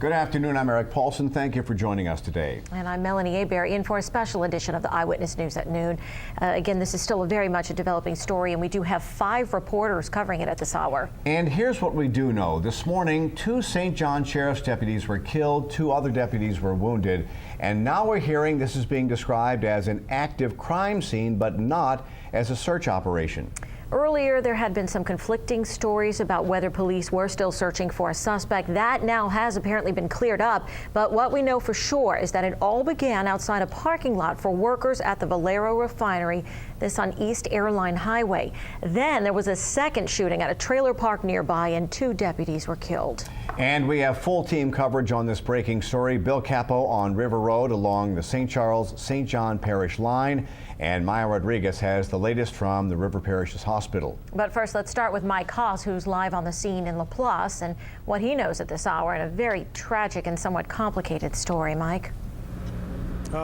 Good afternoon. I'm Eric Paulson. Thank you for joining us today. And I'm Melanie Hebert, in for a special edition of the Eyewitness News at noon. Again, this is still very much a developing story, and we do have 5 reporters covering it at this hour. And here's what we do know. This morning, 2 St. John Sheriff's deputies were killed, 2 other deputies were wounded, and now we're hearing this is being described as an active crime scene, but not as a search operation. Earlier, there had been some conflicting stories about whether police were still searching for a suspect. That now has apparently been cleared up. But what we know for sure is that it all began outside a parking lot for workers at the Valero refinery, this on East Airline Highway. Then there was a second shooting at a trailer park nearby, and 2 deputies were killed. And we have full team coverage on this breaking story. Bill Capo on River Road along the St. Charles-St. John Parish line. And Maya Rodriguez has the latest from the River Parishes Hospital. But first, let's start with Mike Haas, who's live on the scene in LaPlace, and what he knows at this hour in a very tragic and somewhat complicated story. Mike?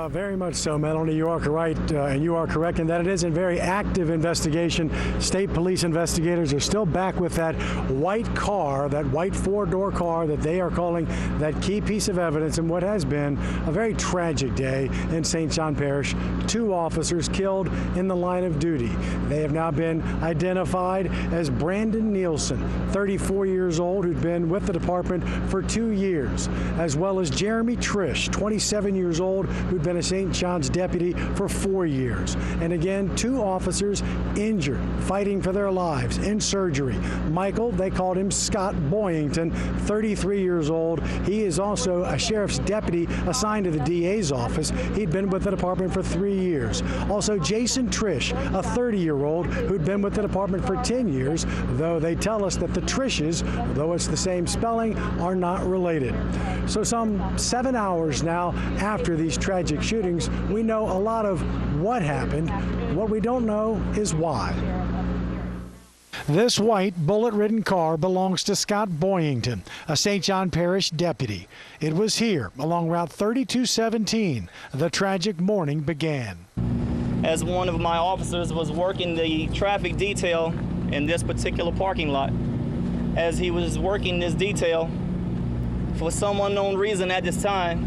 Very much so, Melanie. You are right, and you are correct in that it is a very active investigation. State police investigators are still back with that white car, that white 4-door car that they are calling that key piece of evidence in what has been a very tragic day in St. John Parish. 2 officers killed in the line of duty. They have now been identified as Brandon Nielsen, 34 years old, who'd been with the department for 2 years, as well as Jeremy Trish, 27 years old, who'd been a St. John's deputy for 4 years. And again, 2 officers injured, fighting for their lives in surgery. Michael, they called him Scott Boyington, 33 years old. He is also a sheriff's deputy assigned to the DA's office. He'd been with the department for 3 years. Also, Jason Trish, a 30-year-old who'd been with the department for 10 years, though they tell us that the Trishes, though it's the same spelling, are not related. So some 7 hours now after these tragic shootings, we know a lot of what happened. What we don't know is why. This white bullet-ridden car belongs to Scott Boyington, a St. John Parish deputy. It was here, along Route 3217, the tragic morning began. As one of my officers was working the traffic detail in this particular parking lot, as he was working this detail, for some unknown reason at this time,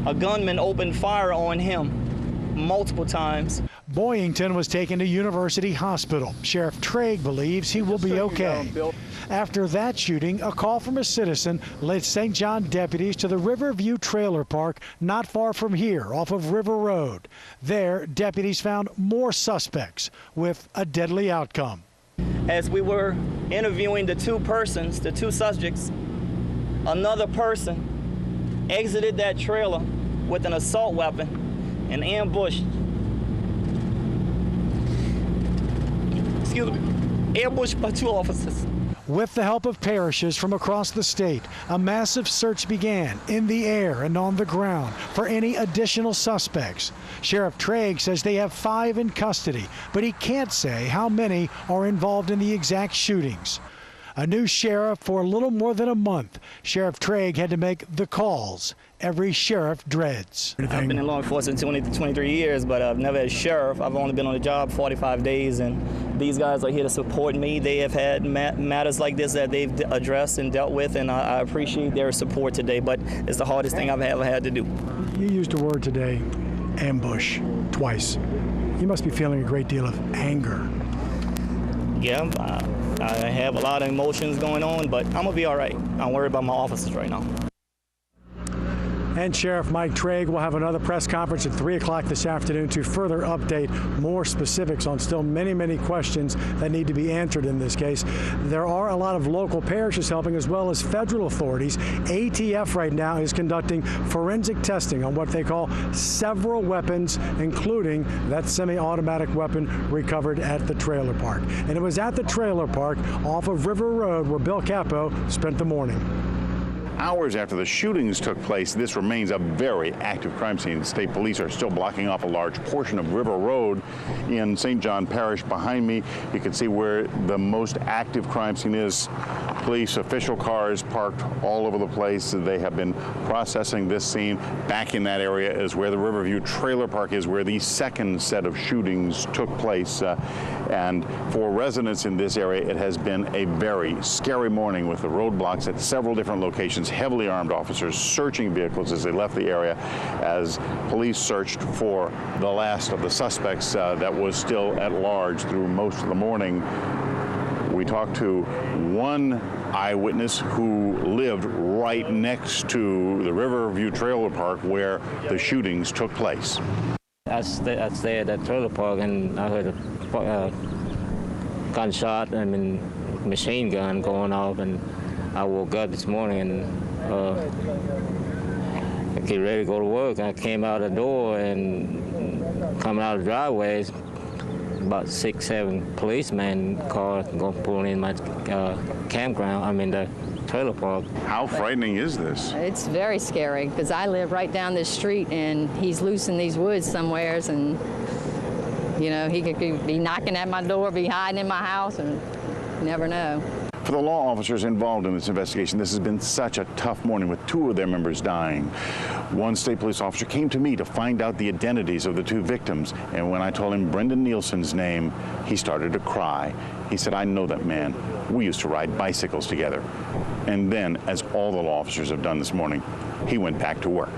a gunman opened fire on him multiple times. Boyington was taken to University Hospital. Sheriff Trigg believes he will be okay. After that shooting, a call from a citizen led St. John deputies to the Riverview Trailer Park not far from here, off of River Road. There, deputies found more suspects with a deadly outcome. As we were interviewing the 2 subjects, another person exited that trailer with an assault weapon and ambushed by 2 officers. With the help of parishes from across the state, a massive search began in the air and on the ground for any additional suspects. Sheriff Trigg says they have 5 in custody, but he can't say how many are involved in the exact shootings. A new sheriff for a little more than a month, Sheriff Trigg had to make the calls every sheriff dreads. I've been in law enforcement 23 years, but I've never had a sheriff. I've only been on the job 45 days, and these guys are here to support me. They have had matters like this that they've addressed and dealt with, and I appreciate their support today, but it's the hardest thing I've ever had to do. You used a word today, ambush, twice. You must be feeling a great deal of anger. Yeah, I have a lot of emotions going on, but I'm going to be all right. I'm worried about my officers right now. And Sheriff Mike Trigg will have another press conference at 3 o'clock this afternoon to further update more specifics on still many, many questions that need to be answered in this case. There are a lot of local parishes helping, as well as federal authorities. ATF right now is conducting forensic testing on what they call several weapons, including that semi-automatic weapon recovered at the trailer park. And it was at the trailer park off of River Road where Bill Capo spent the morning. Hours after the shootings took place, this remains a very active crime scene. State police are still blocking off a large portion of River Road in St. John Parish. Behind me, you can see where the most active crime scene is. Police official cars parked all over the place. They have been processing this scene. Back in that area is where the Riverview Trailer Park is, where the second set of shootings took place. And for residents in this area, it has been a very scary morning with the roadblocks at several different locations. heavily armed officers searching vehicles as they left the area as police searched for the last of the suspects that was still at large through most of the morning. We talked to one eyewitness who lived right next to the Riverview Trailer Park where the shootings took place. I stayed at the trailer park and I heard a gunshot and machine gun going off, and I woke up this morning and I get ready to go to work. I came out the door and coming out of the driveways, about 6, 7 policemen cars pulling in my campground. The trailer park. How frightening is this? It's very scary because I live right down this street and he's loose in these woods somewheres, and you know, he could be knocking at my door, be hiding in my house, and you never know. For the law officers involved in this investigation, this has been such a tough morning with 2 of their members dying. One state police officer came to me to find out the identities of the 2 victims, and when I told him Brendan Nielsen's name, he started to cry. He said, "I know that man. We used to ride bicycles together." And then, as all the law officers have done this morning, he went back to work.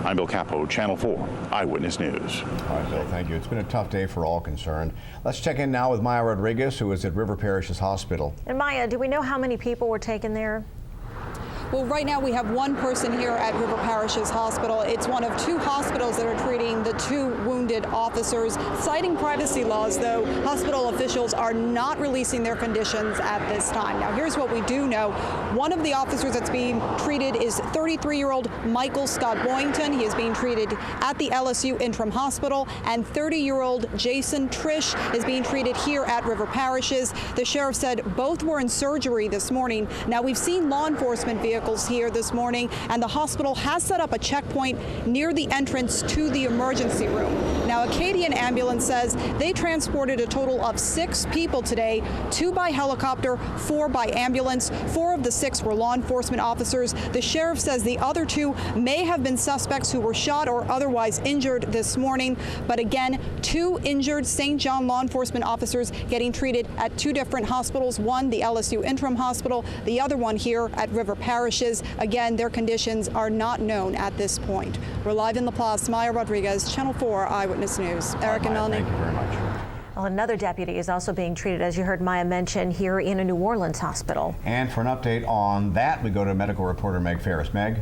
I'm Bill Capo, Channel 4 Eyewitness News. All right, Bill, thank you. It's been a tough day for all concerned. Let's check in now with Maya Rodriguez, who is at River Parish's hospital. And Maya, do we know how many people were taken there? Well, right now we have one person here at River Parish's hospital. It's one of 2 hospitals that are treating the 2 wounded officers. Citing privacy laws, though, hospital officials are not releasing their conditions at this time. Now, here's what we do know. One of the officers that's being treated is 33-year-old Michael Scott Boynton. He is being treated at the LSU Interim Hospital, and 30-year-old Jason Trish is being treated here at River Parish's. The sheriff said both were in surgery this morning. Now, we've seen law enforcement vehicles here this morning, and the hospital has set up a checkpoint near the entrance to the emergency room. Now, Acadian Ambulance says they transported a total of 6 people today, 2 by helicopter, 4 by ambulance. 4 of the 6 were law enforcement officers. The sheriff says the other 2 may have been suspects who were shot or otherwise injured this morning. But again, 2 injured St. John law enforcement officers getting treated at 2 different hospitals, one the LSU Interim Hospital, the other one here at River Parishes. Again, their conditions are not known at this point. We're live in La Place. Maya Rodriguez, Channel 4 Eyewitness News. Eric and Melanie. Thank you very much. Well, another deputy is also being treated, as you heard Maya mention, here in a New Orleans hospital. And for an update on that, we go to medical reporter Meg Ferris. Meg?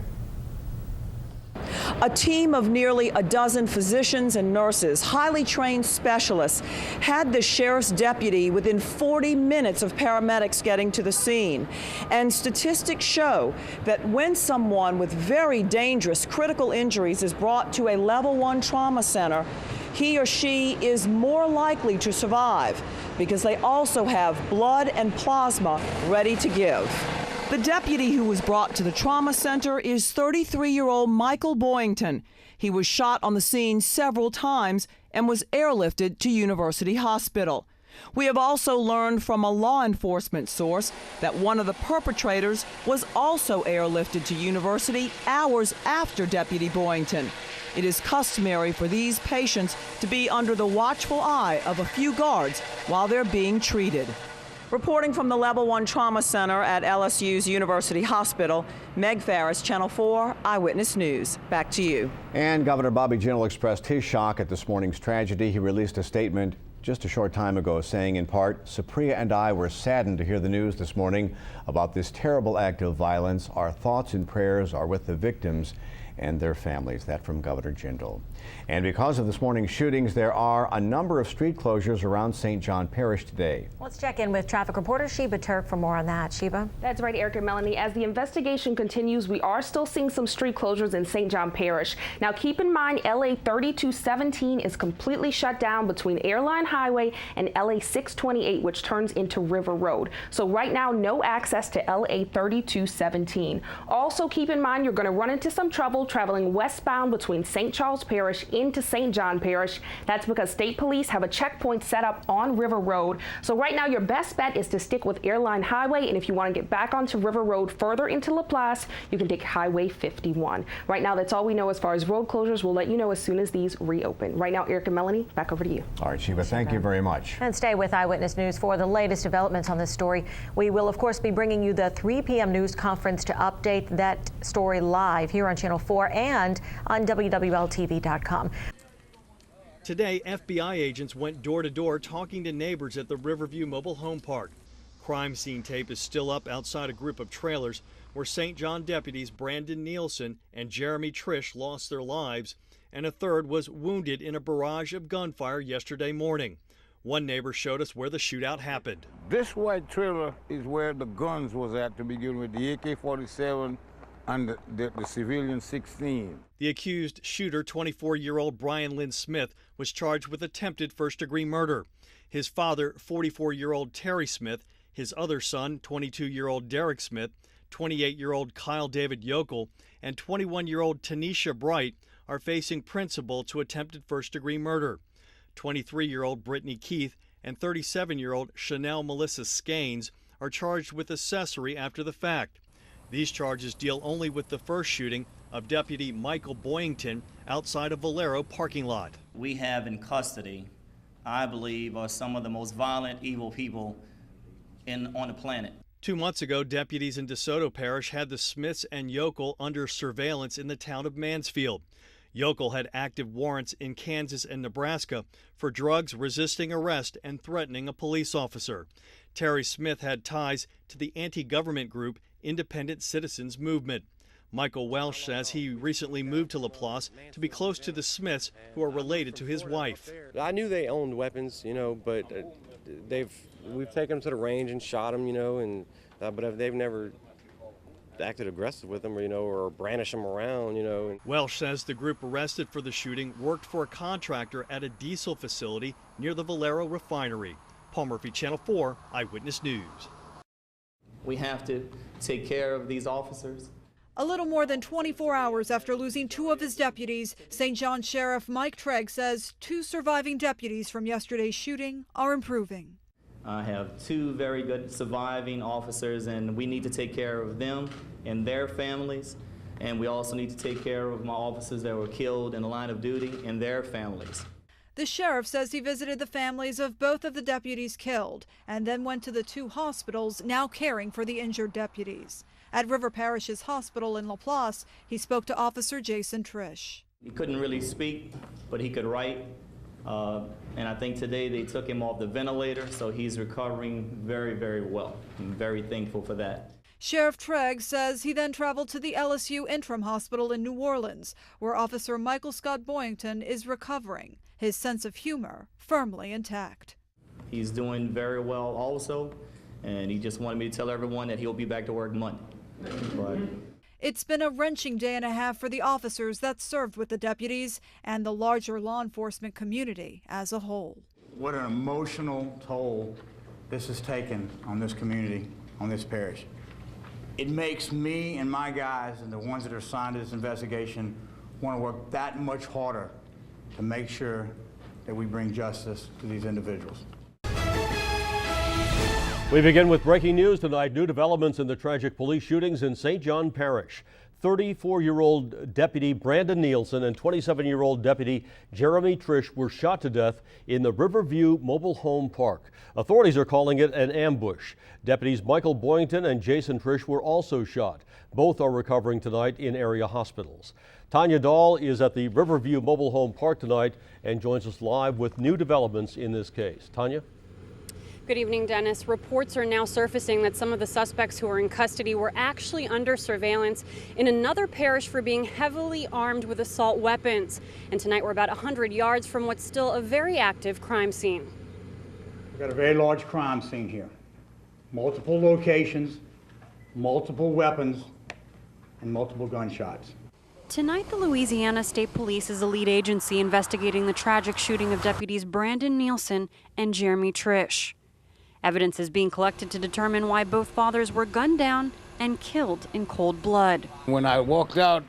A team of nearly a dozen physicians and nurses, highly trained specialists, had the sheriff's deputy within 40 minutes of paramedics getting to the scene. And statistics show that when someone with very dangerous critical injuries is brought to a level 1 trauma center, he or she is more likely to survive because they also have blood and plasma ready to give. The deputy who was brought to the trauma center is 33-year-old Michael Boynton. He was shot on the scene several times and was airlifted to University Hospital. We have also learned from a law enforcement source that one of the perpetrators was also airlifted to University hours after Deputy Boynton. It is customary for these patients to be under the watchful eye of a few guards while they're being treated. Reporting from the Level 1 Trauma Center at LSU's University Hospital, Meg Ferris, Channel 4 Eyewitness News. Back to you. And Governor Bobby Jindal expressed his shock at this morning's tragedy. He released a statement just a short time ago saying, in part, "Supriya and I were saddened to hear the news this morning about this terrible act of violence. Our thoughts and prayers are with the victims and their families." That from Governor Jindal. And because of this morning's shootings, there are a number of street closures around St. John Parish today. Let's check in with traffic reporter Sheba Turk for more on that. Sheba? That's right, Eric and Melanie. As the investigation continues, we are still seeing some street closures in St. John Parish. Now, keep in mind, LA 3217 is completely shut down between Airline Highway and LA 628, which turns into River Road. So right now, no access to LA 3217. Also, keep in mind, you're going to run into some trouble traveling westbound between St. Charles Parish into St. John Parish. That's because state police have a checkpoint set up on River Road. So right now, your best bet is to stick with Airline Highway, and if you want to get back onto River Road further into La Place, you can take Highway 51. Right now, that's all we know as far as road closures. We'll let you know as soon as these reopen. Right now, Eric and Melanie, back over to you. All right, Sheba, thank you. Thank you very much. And stay with Eyewitness News for the latest developments on this story. We will, of course, be bringing you the 3 p.m. news conference to update that story live here on Channel 4 and on Wwltv.com. Today, FBI agents went door to door talking to neighbors at the Riverview Mobile Home Park. Crime scene tape is still up outside a group of trailers where St. John deputies Brandon Nielsen and Jeremy Trish lost their lives, and a third was wounded in a barrage of gunfire yesterday morning. One neighbor showed us where the shootout happened. This white trailer is where the guns was at to begin with, the AK-47 and the civilian 16. The accused shooter, 24-year-old Brian Lynn Smith, was charged with attempted first-degree murder. His father, 44-year-old Terry Smith, his other son, 22-year-old Derek Smith, 28-year-old Kyle David Yokel, and 21-year-old Tanisha Bright are facing principal to attempted first-degree murder. 23-year-old Brittany Keith and 37-year-old Chanel Melissa Skanes are charged with accessory after the fact. These charges deal only with the first shooting of Deputy Michael Boyington outside a Valero parking lot. We have in custody, I believe, are some of the most violent, evil people on the planet. 2 months ago, deputies in DeSoto Parish had the Smiths and Yokel under surveillance in the town of Mansfield. Yokel had active warrants in Kansas and Nebraska for drugs, resisting arrest, and threatening a police officer. Terry Smith had ties to the anti-government group Independent Citizens Movement. Michael Welsh says he recently moved to LaPlace to be close to the Smiths, who are related to his wife. I knew they owned weapons, but we've taken them to the range and shot them, but they've never acted aggressive with them, or brandish them around, Welsh says the group arrested for the shooting worked for a contractor at a diesel facility near the Valero refinery. Paul Murphy, Channel 4 Eyewitness News. We have to take care of these officers. A little more than 24 hours after losing 2 of his deputies, St. John Sheriff Mike Trigg says 2 surviving deputies from yesterday's shooting are improving. I have 2 very good surviving officers, and we need to take care of them and their families. And we also need to take care of my officers that were killed in the line of duty and their families. The sheriff says he visited the families of both of the deputies killed and then went to the 2 hospitals now caring for the injured deputies. At River Parish's hospital in LaPlace, he spoke to Officer Jason Trish. He couldn't really speak, but he could write. And I think today they took him off the ventilator, so he's recovering very, very well. I'm very thankful for that. Sheriff Trigg says he then traveled to the LSU Interim Hospital in New Orleans, where Officer Michael Scott Boyington is recovering, his sense of humor firmly intact. He's doing very well also, and he just wanted me to tell everyone that he'll be back to work Monday. But it's been a wrenching day and a half for the officers that served with the deputies and the larger law enforcement community as a whole. What an emotional toll this has taken on this community, on this parish. It makes me and my guys and the ones that are assigned to this investigation want to work that much harder to make sure that we bring justice to these individuals. We begin with breaking news tonight. New developments in the tragic police shootings in St. John Parish. 34-year-old Deputy Brandon Nielsen and 27-year-old Deputy Jeremy Trish were shot to death in the Riverview Mobile Home Park. Authorities are calling it an ambush. Deputies Michael Boyington and Jason Trish were also shot. Both are recovering tonight in area hospitals. Tanya Dahl is at the Riverview Mobile Home Park tonight and joins us live with new developments in this case. Tanya? Good evening, Dennis. Reports are now surfacing that some of the suspects who are in custody were actually under surveillance in another parish for being heavily armed with assault weapons. And tonight we're about 100 yards from what's still a very active crime scene. We've got a very large crime scene here. Multiple locations, multiple weapons, and multiple gunshots. Tonight, the Louisiana State Police is the lead agency investigating the tragic shooting of deputies Brandon Nielsen and Jeremy Trish. Evidence is being collected to determine why both fathers were gunned down and killed in cold blood. When I walked out,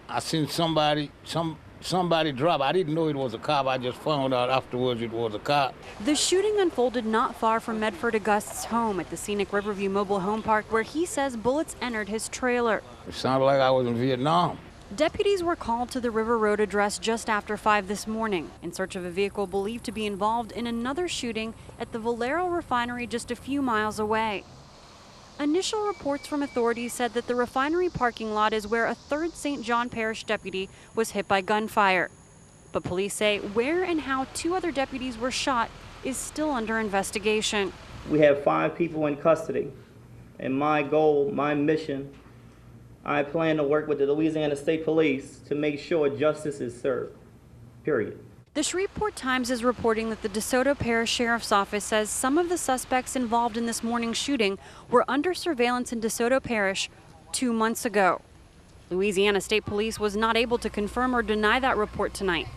I seen somebody drop. I didn't know it was a cop. I just found out afterwards it was a cop. The shooting unfolded not far from Medford August's home at the scenic Riverview Mobile Home Park, where he says bullets entered his trailer. It sounded like I was in Vietnam. Deputies were called to the River Road address just after 5 this morning in search of a vehicle believed to be involved in another shooting at the Valero refinery just a few miles away. Initial reports from authorities said that the refinery parking lot is where a third St. John Parish deputy was hit by gunfire. But police say where and how 2 other deputies were shot is still under investigation. We have 5 people in custody, and my goal, my mission, I plan to work with the Louisiana State Police to make sure justice is served, period. The Shreveport Times is reporting that the DeSoto Parish Sheriff's Office says some of the suspects involved in this morning's shooting were under surveillance in DeSoto Parish 2 months ago. Louisiana State Police was not able to confirm or deny that report tonight.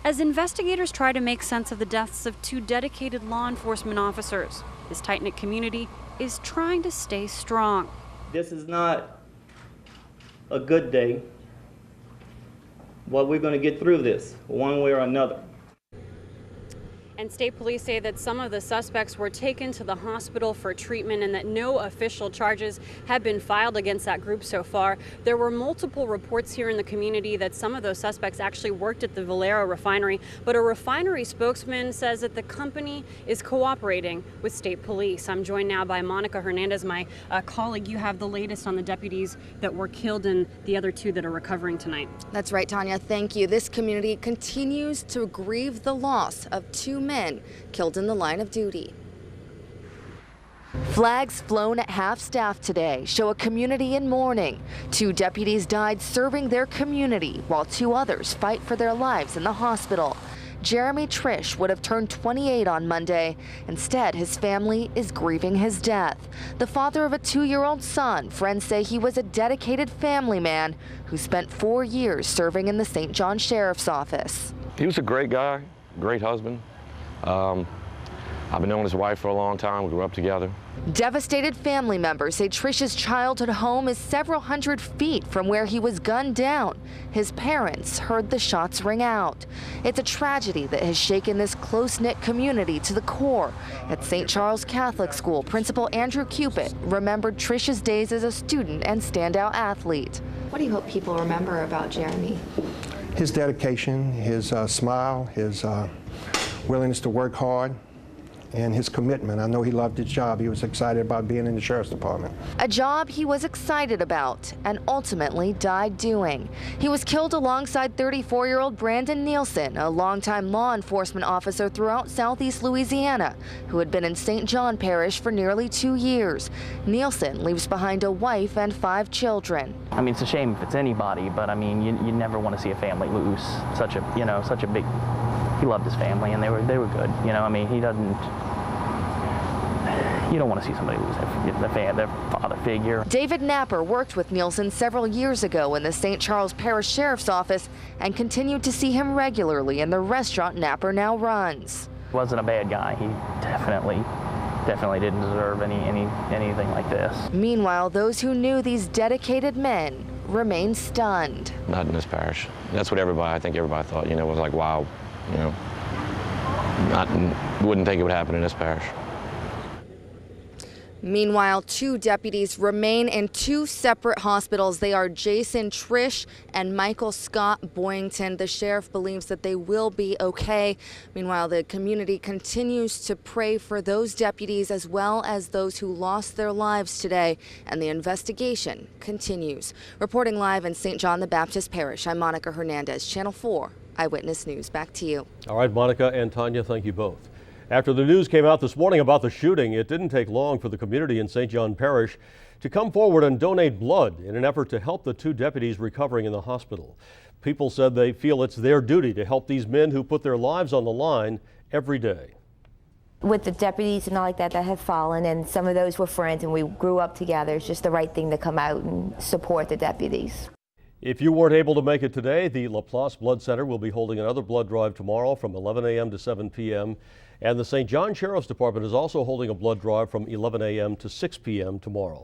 As investigators try to make sense of the deaths of 2 dedicated law enforcement officers, this tight-knit community is trying to stay strong. This is not a good day, but we're going to get through this one way or another. And state police say that some of the suspects were taken to the hospital for treatment and that no official charges have been filed against that group so far. There were multiple reports here in the community that some of those suspects actually worked at the Valero refinery, but a refinery spokesman says that the company is cooperating with state police. I'm joined now by Monica Hernandez, my colleague. You have the latest on the deputies that were killed and the other 2 that are recovering tonight. That's right, Tanya. Thank you. This community continues to grieve the loss of 2 men killed in the line of duty. Flags flown at half-staff today show a community in mourning. 2 deputies died serving their community while 2 others fight for their lives in the hospital. Jeremy Trish would have turned 28 on Monday. Instead, his family is grieving his death. The father of a 2-year-old son, friends say he was a dedicated family man who spent 4 years serving in the St. John Sheriff's Office. He was a great guy, great husband. I've been knowing his wife for a long time. We grew up together. Devastated family members say Trish's childhood home is several hundred feet from where he was gunned down. His parents heard the shots ring out. It's a tragedy that has shaken this close-knit community to the core. At St. Charles Catholic School, Principal Andrew Cupid remembered Trish's days as a student and standout athlete. What do you hope people remember about Jeremy? His dedication, his smile, his willingness to work hard, and his commitment. I know he loved his job. He was excited about being in the Sheriff's Department. A job he was excited about and ultimately died doing. He was killed alongside 34-year-old Brandon Nielsen, a longtime law enforcement officer throughout southeast Louisiana, who had been in St. John Parish for nearly 2 years. Nielsen leaves behind a wife and 5 children. I mean, it's a shame if it's anybody, but I mean, you never want to see a family lose such a big. He loved his family, and they were good. You know, I mean, he doesn't. You don't want to see somebody lose their father figure. David Napper worked with Nielsen several years ago in the St. Charles Parish Sheriff's Office and continued to see him regularly in the restaurant Napper now runs. He wasn't a bad guy. He definitely didn't deserve anything like this. Meanwhile, those who knew these dedicated men remain stunned. Not in this parish. That's what I think everybody thought, was like, wow, wouldn't think it would happen in this parish. Meanwhile, 2 deputies remain in 2 separate hospitals. They are Jason Trish and Michael Scott Boyington. The sheriff believes that they will be okay. Meanwhile, the community continues to pray for those deputies as well as those who lost their lives today, and the investigation continues. Reporting live in St. John the Baptist Parish, I'm Monica Hernandez, Channel 4 Eyewitness News. Back to you. All right, Monica and Tanya, thank you both. After the news came out this morning about the shooting, it didn't take long for the community in St. John Parish to come forward and donate blood in an effort to help the 2 deputies recovering in the hospital. People said they feel it's their duty to help these men who put their lives on the line every day. With the deputies and all like that have fallen, and some of those were friends and we grew up together, it's just the right thing to come out and support the deputies. If you weren't able to make it today, the LaPlace Blood Center will be holding another blood drive tomorrow from 11 a.m. to 7 p.m. And the St. John Sheriff's Department is also holding a blood drive from 11 a.m. to 6 p.m. tomorrow.